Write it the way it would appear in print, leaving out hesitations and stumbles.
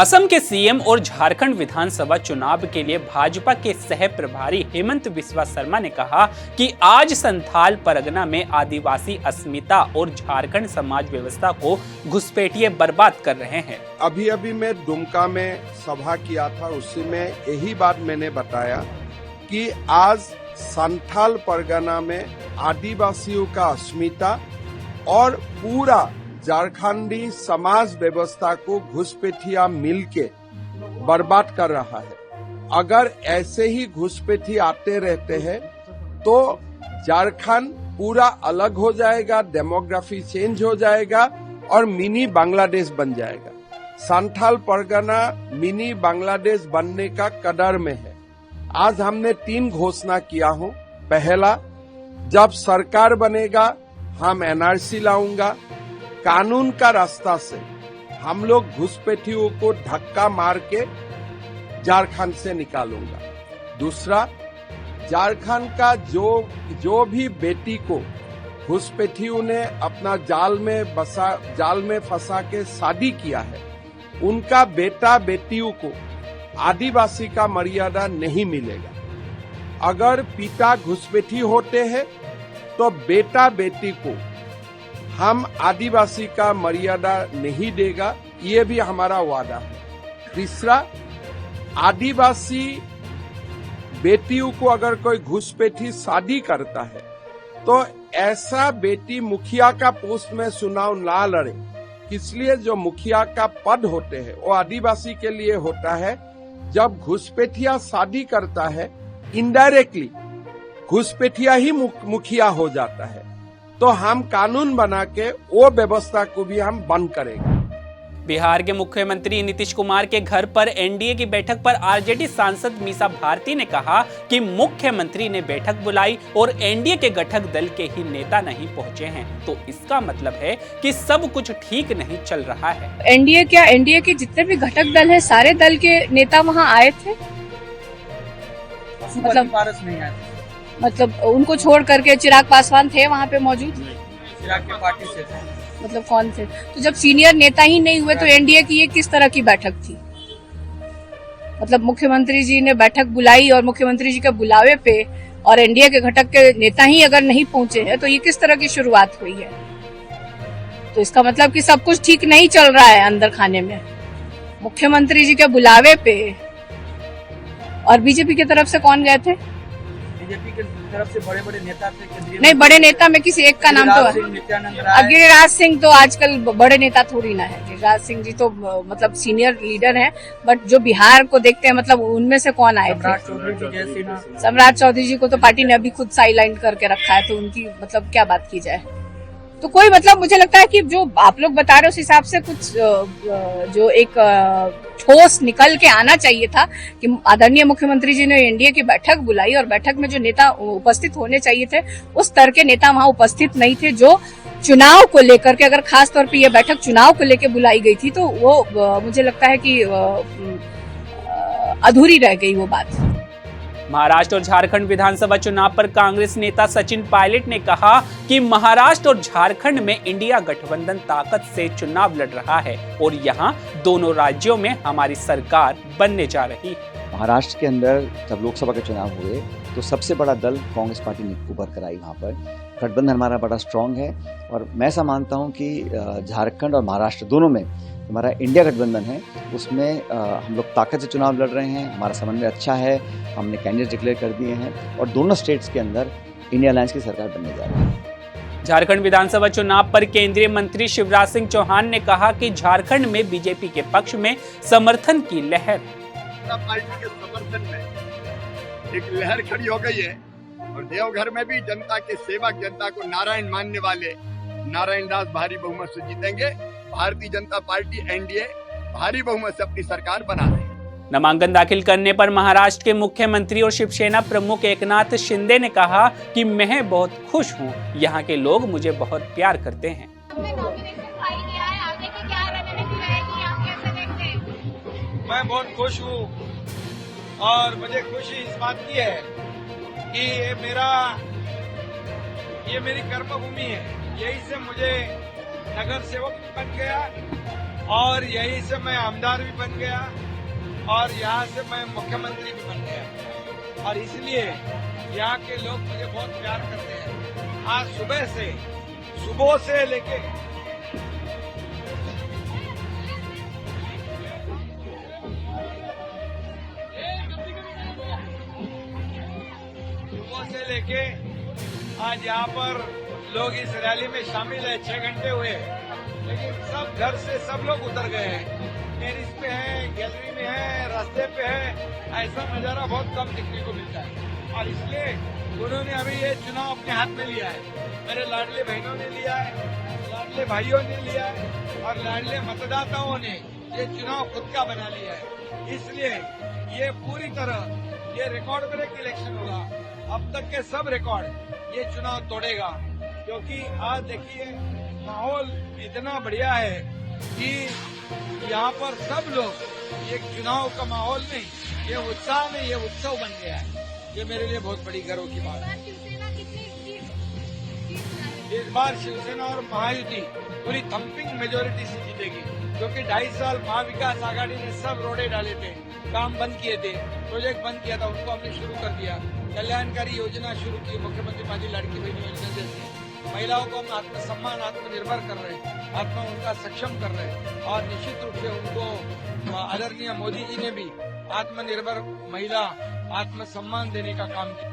असम के सीएम और झारखंड विधानसभा चुनाव के लिए भाजपा के सह प्रभारी हेमंत बिस्वा शर्मा ने कहा कि आज संथाल परगना में आदिवासी अस्मिता और झारखंड समाज व्यवस्था को घुसपैठिए बर्बाद कर रहे हैं। अभी मैं दुमका में सभा किया था, उसी में यही बात मैंने बताया कि आज संथाल परगना में आदिवासियों का अस्मिता और पूरा झारखंडी समाज व्यवस्था को घुसपैठिया मिलके बर्बाद कर रहा है। अगर ऐसे ही घुसपैठी आते रहते हैं तो झारखंड पूरा अलग हो जाएगा, डेमोग्राफी चेंज हो जाएगा और मिनी बांग्लादेश बन जाएगा। संथाल परगना मिनी बांग्लादेश बनने का कदर में है। आज हमने 3 घोषणा किया हूँ। पहला, जब सरकार बनेगा हम एनआरसी लाऊंगा, कानून का रास्ता से हम लोग घुसपैठियों को धक्का मार के झारखंड से निकालूंगा। दूसरा, झारखंड का जो भी बेटी को घुसपैठियों ने अपना जाल में फंसा के शादी किया है, उनका बेटा बेटियों को आदिवासी का मर्यादा नहीं मिलेगा। अगर पिता घुसपैठी होते हैं तो बेटा बेटी को हम आदिवासी का मर्यादा नहीं देगा, ये भी हमारा वादा है। तीसरा, आदिवासी बेटियों को अगर कोई घुसपैठी शादी करता है तो ऐसा बेटी मुखिया का पोस्ट में चुनाव ना लड़े। इसलिए जो मुखिया का पद होते हैं वो आदिवासी के लिए होता है। जब घुसपैठिया शादी करता है, इनडायरेक्टली घुसपैठिया ही मुखिया हो जाता है। तो हम कानून बना के वो व्यवस्था को भी हम बंद करेंगे। बिहार के मुख्यमंत्री नीतीश कुमार के घर पर एनडीए की बैठक पर आरजेडी सांसद मीसा भारती ने कहा कि मुख्यमंत्री ने बैठक बुलाई और एनडीए के घटक दल के ही नेता नहीं पहुंचे हैं, तो इसका मतलब है कि सब कुछ ठीक नहीं चल रहा है। एनडीए के जितने भी घटक दल हैं, सारे दल के नेता वहां आए थे। मतलब उनको छोड़ करके चिराग पासवान थे वहाँ पे मौजूद? चिराग के पार्टी से थे। मतलब कौन थे? तो जब सीनियर नेता ही नहीं हुए तो एनडीए की ये किस तरह की बैठक थी? मतलब मुख्यमंत्री जी ने बैठक बुलाई और मुख्यमंत्री जी के बुलावे पे और एनडीए के घटक के नेता ही अगर नहीं पहुंचे हैं तो ये किस तरह की शुरुआत हुई है? तो इसका मतलब कि सब कुछ ठीक नहीं चल रहा है अंदर खाने में। मुख्यमंत्री जी के बुलावे पे और बीजेपी की तरफ से कौन गए थे? बीजेपी की तरफ से बड़े नेता थे। नहीं, बड़े नेता में किसी एक का नाम तो गिरिराज सिंह तो आजकल बड़े नेता थोड़ी ना है। गिरिराज सिंह जी तो मतलब सीनियर लीडर हैं, बट जो बिहार को देखते हैं मतलब उनमें से कौन आए थे? सम्राट चौधरी जी को तो पार्टी ने अभी खुद साइडलाइन करके रखा है, तो उनकी मतलब क्या बात की जाए। तो कोई मतलब मुझे लगता है कि जो आप लोग बता रहे हो उस हिसाब से कुछ जो एक ठोस निकल के आना चाहिए था कि आदरणीय मुख्यमंत्री जी ने एनडीए की बैठक बुलाई और बैठक में जो नेता उपस्थित होने चाहिए थे उस स्तर के नेता वहां उपस्थित नहीं थे। जो चुनाव को लेकर के, अगर खास तौर पे ये बैठक चुनाव को लेकर बुलाई गई थी तो वो मुझे लगता है कि अधूरी रह गई वो बात। महाराष्ट्र और झारखंड विधानसभा चुनाव पर कांग्रेस नेता सचिन पायलट ने कहा कि महाराष्ट्र और झारखंड में इंडिया गठबंधन ताकत से चुनाव लड़ रहा है और यहां दोनों राज्यों में हमारी सरकार बनने जा रही है। महाराष्ट्र के अंदर जब लोकसभा के चुनाव हुए तो सबसे बड़ा दल कांग्रेस पार्टी ने उभर कर आई। वहाँ पर गठबंधन हमारा बड़ा स्ट्रांग है और मैं ऐसा मानता हूँ कि झारखंड और महाराष्ट्र दोनों में हमारा इंडिया गठबंधन है, उसमें हम लोग ताकत से चुनाव लड़ रहे हैं। हमारा समन्वय अच्छा है, हमने कैंडिडेट डिक्लेयर कर दिए हैं और दोनों स्टेट्स के अंदर इंडिया अलायंस की सरकार बनने जा रही है। झारखंड विधानसभा चुनाव पर केंद्रीय मंत्री शिवराज सिंह चौहान ने कहा कि झारखंड में बीजेपी के पक्ष में समर्थन की लहर, पार्टी के समर्थन में एक लहर खड़ी हो गई है और देवघर में भी जनता के सेवक, जनता को नारायण मानने वाले नारायण दास भारी बहुमत से जीतेंगे। भारतीय जनता पार्टी एनडीए भारी बहुमत से अपनी सरकार बना रही है। नामांकन दाखिल करने पर महाराष्ट्र के मुख्यमंत्री और शिवसेना प्रमुख एकनाथ शिंदे ने कहा कि मैं बहुत खुश हूं, यहाँ के लोग मुझे बहुत प्यार करते हैं। मैं बहुत खुश हूँ और मुझे खुशी इस बात की है कि ये मेरी कर्मभूमि है। यही से मुझे नगर सेवक बन गया और यहीं से मैं आमदार भी बन गया और यहाँ से मैं मुख्यमंत्री भी बन गया और इसलिए यहाँ के लोग मुझे बहुत प्यार करते हैं। आज सुबह से लेके आज यहाँ पर लोग इस रैली में शामिल है। 6 घंटे हुए, लेकिन सब घर से सब लोग उतर गए हैं। टेरिस पे है, गैलरी में है, रास्ते पे है। ऐसा नजारा बहुत कम देखने को मिलता है और इसलिए उन्होंने अभी ये चुनाव अपने हाथ में लिया है। मेरे लाडले बहनों ने लिया है, लाडले भाइयों ने लिया है और लाडले मतदाताओं ने ये चुनाव खुद का बना लिया है। इसलिए ये पूरी तरह ये रिकॉर्ड ब्रेक इलेक्शन होगा। अब तक के सब रिकॉर्ड ये चुनाव तोड़ेगा, क्योंकि आज देखिए माहौल इतना बढ़िया है कि यहाँ पर सब लोग ये चुनाव का माहौल नहीं, ये उत्साह नहीं, ये उत्सव बन गया है। ये मेरे लिए बहुत बड़ी गर्व की बात है। इस बार शिवसेना और महायुति पूरी थम्पिंग मेजोरिटी से जीतेगी, क्योंकि 2.5 साल महाविकास आघाड़ी ने सब रोडे डाले थे, काम बंद किए थे, प्रोजेक्ट बंद किया था, उनको हमने शुरू कर दिया। कल्याणकारी योजना शुरू की, मुख्यमंत्री माझी लाड़की बहन योजना जैसी। महिलाओं को हम आत्मसम्मान, आत्मनिर्भर कर रहे हैं, उनका सक्षम कर रहे हैं और निश्चित रूप से उनको आदरणीय मोदी जी ने भी आत्मनिर्भर महिला, आत्मसम्मान देने का काम किया।